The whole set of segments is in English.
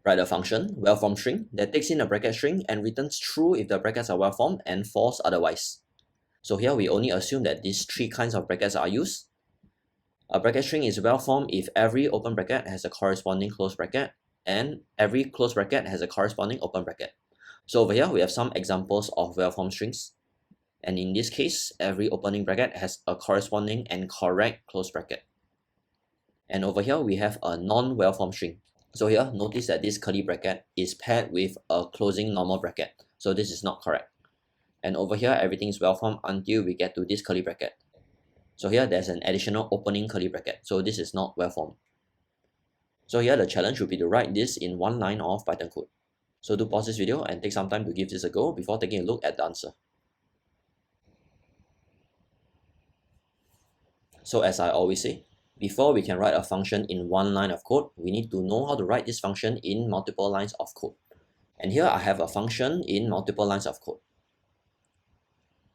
write a function, well-formed string, that takes in a bracket string and returns true if the brackets are well-formed and false otherwise. So here we only assume that these three kinds of brackets are used. A bracket string is well-formed if every open bracket has a corresponding close bracket and every close bracket has a corresponding open bracket. So over here we have some examples of well-formed strings. And in this case, every opening bracket has a corresponding and correct close bracket. And over here we have a non-well-formed string. So here, notice that this curly bracket is paired with a closing normal bracket. So this is not correct. And over here, everything is well-formed until we get to this curly bracket. So here, there's an additional opening curly bracket. So this is not well-formed. So here, the challenge would be to write this in one line of Python code. So do pause this video and take some time to give this a go before taking a look at the answer. So as I always say, before we can write a function in one line of code, we need to know how to write this function in multiple lines of code. And here I have a function in multiple lines of code.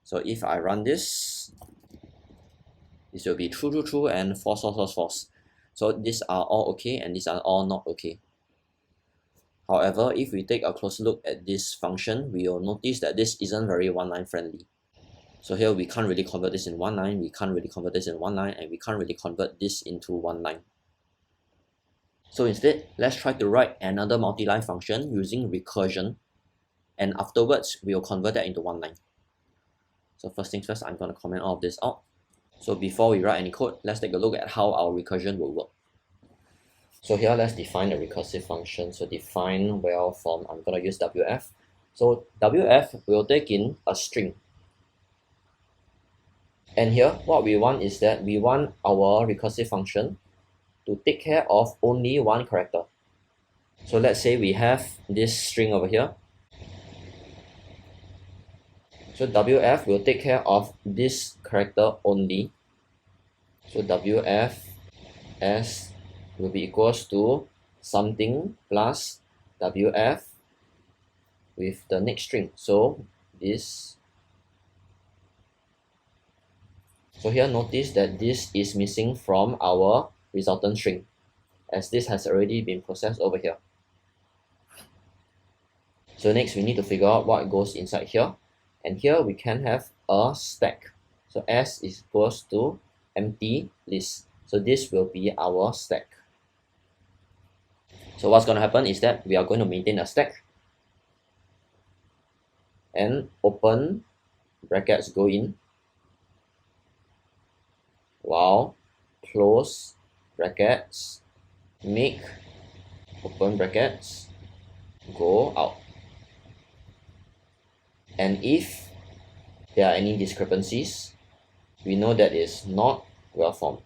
So if I run this, this will be true, true, true, and false, false, false, false. So these are all okay and these are all not okay. However, if we take a close look at this function, we will notice that this isn't very one-line friendly. So here we can't really convert this in one line, we can't really convert this in one line, and we can't really convert this into one line. So instead, let's try to write another multi-line function using recursion, and afterwards we'll convert that into one line. So first things first, I'm going to comment all of this out. So before we write any code, let's take a look at how our recursion will work. So here, let's define a recursive function. So define well-formed, I'm going to use WF. So WF will take in a string. And here, what we want is that we want our recursive function to take care of only one character. So let's say we have this string over here. So WF will take care of this character only. So WF s will be equals to something plus WF with the next string. So this. So here notice that this is missing from our resultant string, as this has already been processed over here. So next we need to figure out what goes inside here. And here we can have a stack. So S is equals to empty list. So this will be our stack. So what's going to happen is that we are going to maintain a stack. And open brackets go in, while close brackets make open brackets go out. And if there are any discrepancies, we know that is not well-formed.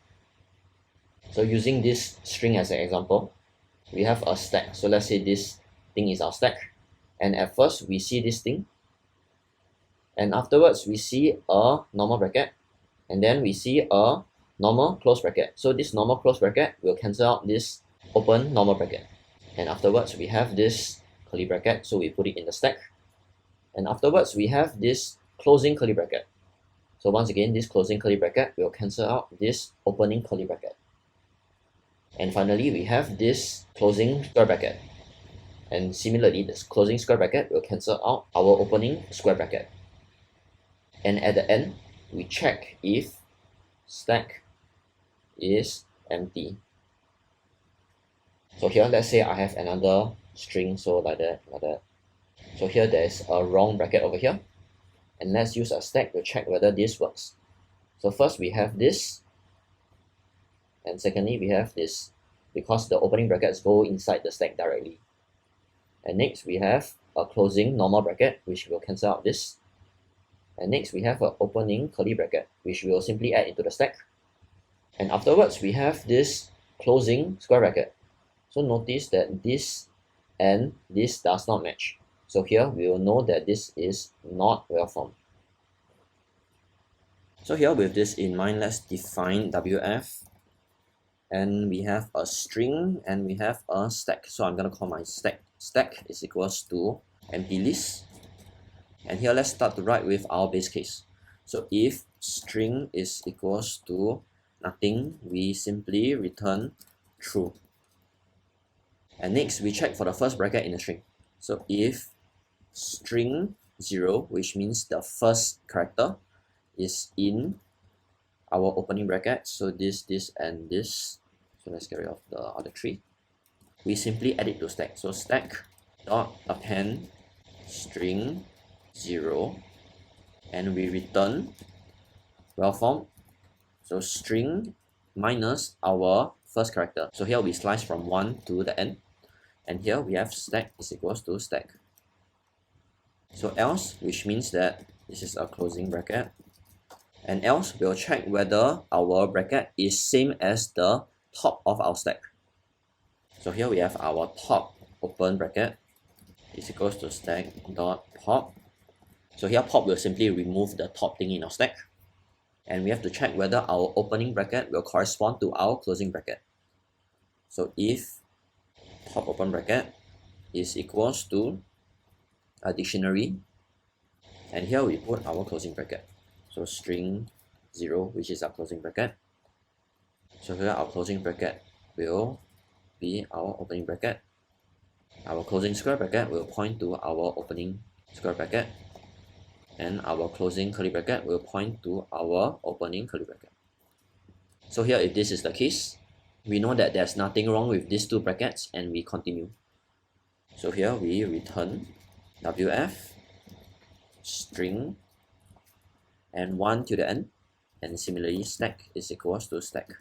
So using this string as an example, we have a stack. So let's say this thing is our stack. And at first we see this thing. And afterwards we see a normal bracket. And then we see a normal close bracket. So this normal close bracket will cancel out this open normal bracket. And afterwards we have this curly bracket. So we put it in the stack. And afterwards we have this closing curly bracket. So once again, this closing curly bracket will cancel out this opening curly bracket. And finally, we have this closing square bracket. And similarly, this closing square bracket will cancel out our opening square bracket. And at the end, we check if stack is empty. So here, let's say I have another string, so like that. So here there's a wrong bracket over here. And let's use a stack to check whether this works. So first we have this. And secondly, we have this, because the opening brackets go inside the stack directly. And next we have a closing normal bracket, which will cancel out this. And next we have an opening curly bracket, which we will simply add into the stack. And afterwards we have this closing square bracket. So notice that this and this does not match. So here we will know that this is not well-formed. So here with this in mind, let's define WF. And we have a string and we have a stack. So I'm going to call my stack is equals to empty list. And here let's start to write with our base case. So if string is equals to nothing, we simply return true. And next, we check for the first bracket in the string. So if string 0, which means the first character, is in our opening bracket, so this, and this, so let's get rid of the other three, we simply add it to stack. So stack dot append string 0, and we return well formed, so string minus our first character. So here we slice from 1 to the end, and here we have stack is equals to stack. So else, which means that this is a closing bracket, and else we'll check whether our bracket is same as the top of our stack. So here we have our top open bracket is equals to stack dot pop. So here pop will simply remove the top thing in our stack, and we have to check whether our opening bracket will correspond to our closing bracket. So if top open bracket is equals to a dictionary, and here we put our closing bracket, so string 0, which is our closing bracket. So here our closing bracket will be our opening bracket. Our closing square bracket will point to our opening square bracket, and our closing curly bracket will point to our opening curly bracket. So here, if this is the case, we know that there's nothing wrong with these two brackets, and we continue. So here we return wf string and 1 to the end, and similarly stack is equals to stack,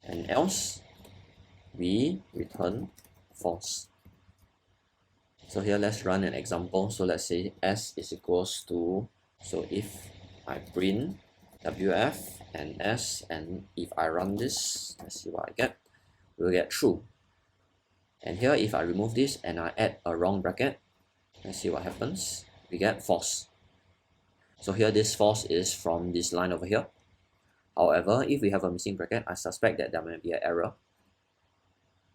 and else we return false. So here let's run an example. So let's say s is equals to, so if I print wf and s, and if I run this, let's see what I get, we'll get true. And here if I remove this and I add a wrong bracket, let's see what happens, we get false. So here this false is from this line over here. However, if we have a missing bracket, I suspect that there may be an error.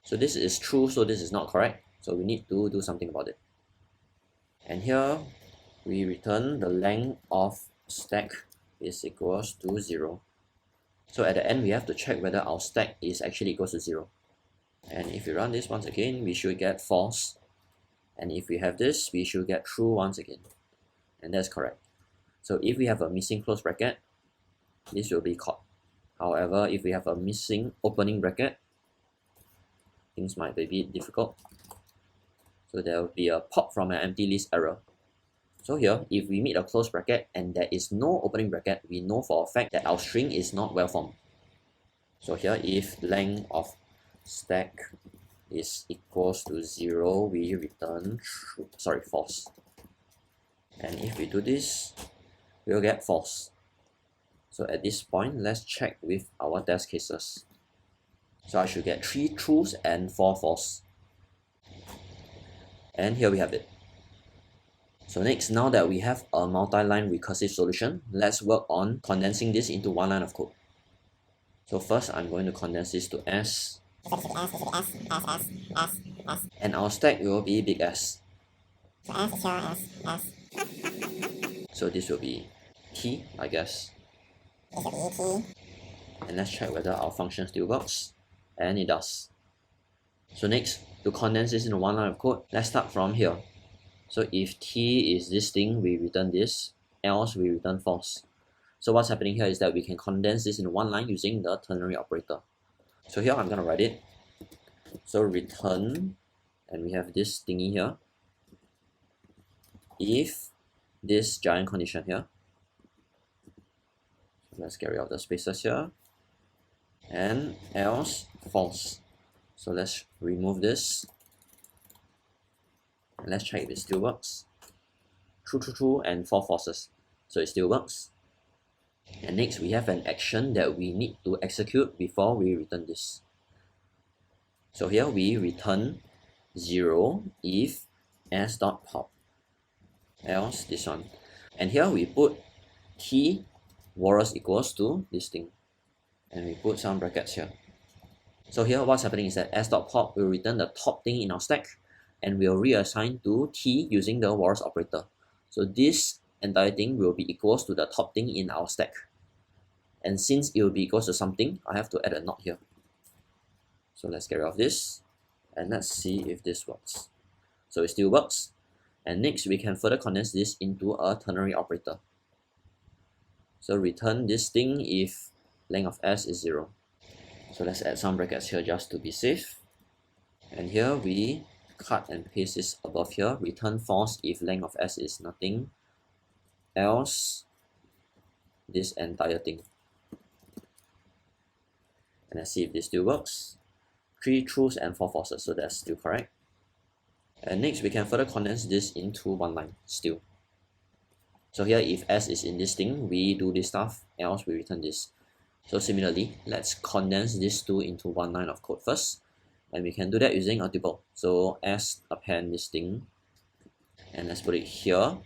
So this is true, so this is not correct, so we need to do something about it. And here we return the length of stack is equals to 0. So at the end we have to check whether our stack is actually equals to 0. And if we run this once again, we should get false. And if we have this, we should get true once again. And that's correct. So if we have a missing close bracket, this will be caught. However, if we have a missing opening bracket, things might be a bit difficult. So there will be a pop from an empty list error. So here, if we meet a close bracket and there is no opening bracket, we know for a fact that our string is not well formed. So here, if length of stack is equals to 0, we return true, false. And if we do this, we'll get false. So at this point, let's check with our test cases. So I should get 3 trues and 4 false. And here we have it. So next, now that we have a multi-line recursive solution, let's work on condensing this into one line of code. So first, I'm going to condense this to S. And our stack will be big S. So S is your S. So this will be T, I guess. This will be T. And let's check whether our function still works. And it does. So next, to condense this into one line of code, let's start from here. So if T is this thing, we return this, else we return false. So what's happening here is that we can condense this into one line using the ternary operator. So here I'm going to write it. So return, and we have this thingy here, if this giant condition here. So let's get rid of the spaces here, and else false. So let's remove this, and let's check if it still works. True, and 4 falses. So it still works. And next we have an action that we need to execute before we return this. So here we return 0 if s.pop, else this one. And here we put t walrus equals to this thing, and we put some brackets here. So here what's happening is that s.pop will return the top thing in our stack, and we'll reassign to t using the walrus operator. So this entire thing will be equals to the top thing in our stack. And since it will be equals to something, I have to add a not here. So let's get rid of this. And let's see if this works. So it still works. And next, we can further condense this into a ternary operator. So return this thing if length of s is 0. So let's add some brackets here just to be safe. And here we cut and paste this above here. Return false if length of s is nothing, else this entire thing. And let's see if this still works. 3 truths and 4 falses, so that's still correct. And next, we can further condense this into one line still. So here, if s is in this thing, we do this stuff, else we return this. So similarly, let's condense these two into one line of code first. And we can do that using a tuple. So s append this thing, and let's put it here.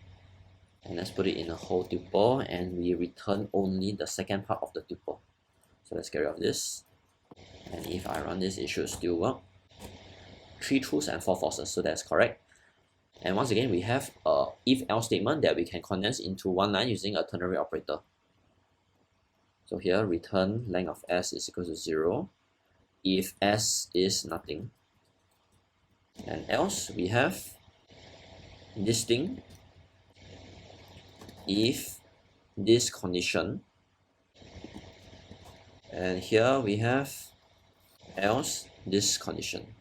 And let's put it in a whole tuple, and we return only the second part of the tuple. So let's get rid of this. And if I run this, it should still work. 3 truths and 4 falses, so that's correct. And once again, we have a if-else statement that we can condense into one line using a ternary operator. So here, return length of s is equal to 0 if s is nothing. And else, we have this thing if this condition. And here we have else this condition.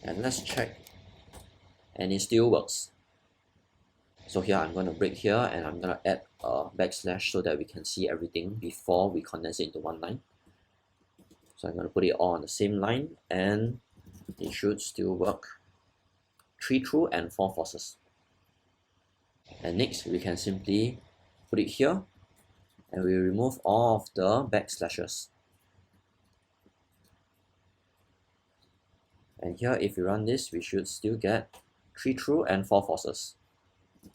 And let's check, and it still works. So here I'm going to break here, and I'm going to add a backslash so that we can see everything before we condense it into one line. So I'm going to put it all on the same line, and it should still work. 3 true and 4 falses. And next, we can simply put it here, and we remove all of the backslashes. And here, if we run this, we should still get 3 true and 4 falses.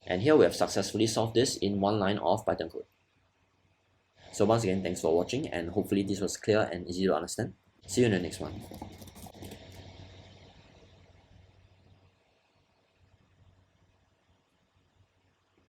And here we have successfully solved this in one line of Python code. So once again, thanks for watching, and hopefully this was clear and easy to understand. See you in the next one.